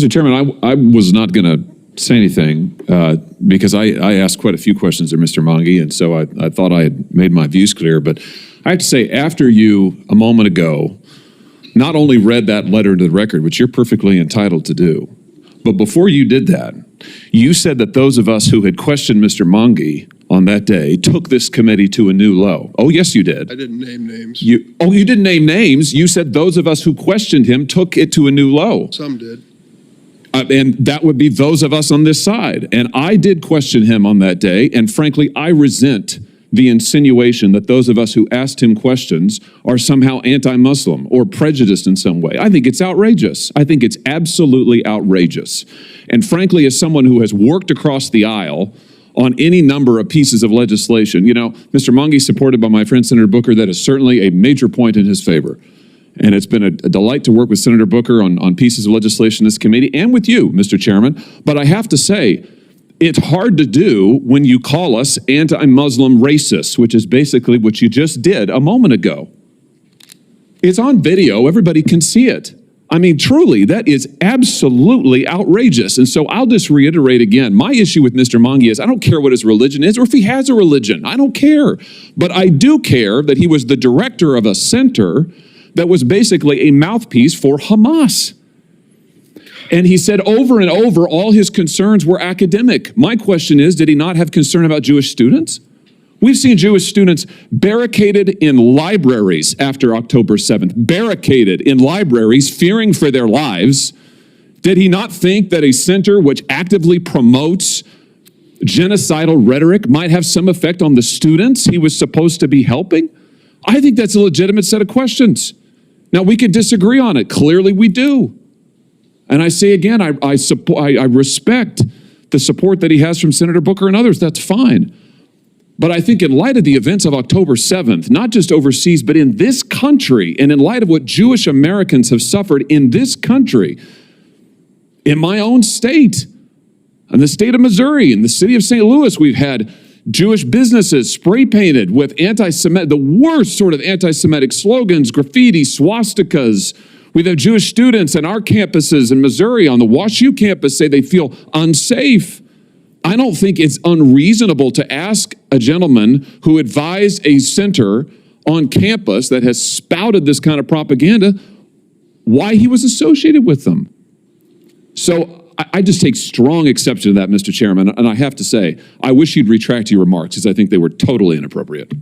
Mr. Chairman, I was not going to say anything because I asked quite a few questions of Mr. Monge, and so I thought I had made my views clear. But I have to say, after you, a moment ago, not only read that letter into the record, which you're perfectly entitled to do, but before you did that, you said that those of us who had questioned Mr. Monge on that day took this committee to a new low. Oh, yes, you did. I didn't name names. You didn't name names. You said those of us who questioned him took it to a new low. Some did. And that would be those of us on this side. And I did question him on that day. And frankly, I resent the insinuation that those of us who asked him questions are somehow anti-Muslim or prejudiced in some way. I think it's outrageous. I think it's absolutely outrageous. And frankly, as someone who has worked across the aisle on any number of pieces of legislation, you know, Mr. Monge is supported by my friend Senator Booker. That is certainly a major point in his favor. And it's been a delight to work with Senator Booker on pieces of legislation in this committee and with you, Mr. Chairman. But I have to say, it's hard to do when you call us anti-Muslim racists, which is basically what you just did a moment ago. It's on video. Everybody can see it. I mean, truly, that is absolutely outrageous. And so I'll just reiterate again, my issue with Mr. Monge is I don't care what his religion is or if he has a religion. I don't care. But I do care that he was the director of a center that was basically a mouthpiece for Hamas. And he said over and over, all his concerns were academic. My question is, did he not have concern about Jewish students? We've seen Jewish students barricaded in libraries after October 7th, barricaded in libraries, fearing for their lives. Did he not think that a center which actively promotes genocidal rhetoric might have some effect on the students he was supposed to be helping? I think that's a legitimate set of questions. Now, we could disagree on it. Clearly, we do. And I say again, I respect the support that he has from Senator Booker and others. That's fine. But I think in light of the events of October 7th, not just overseas, but in this country, and in light of what Jewish Americans have suffered in this country, in my own state, in the state of Missouri, in the city of St. Louis, we've had Jewish businesses spray painted with the worst sort of anti-Semitic slogans, graffiti, swastikas. We have Jewish students in our campuses in Missouri on the WashU campus say they feel unsafe. I don't think it's unreasonable to ask a gentleman who advised a center on campus that has spouted this kind of propaganda why he was associated with them. So I just take strong exception to that, Mr. Chairman, and I have to say, I wish you'd retract your remarks because I think they were totally inappropriate.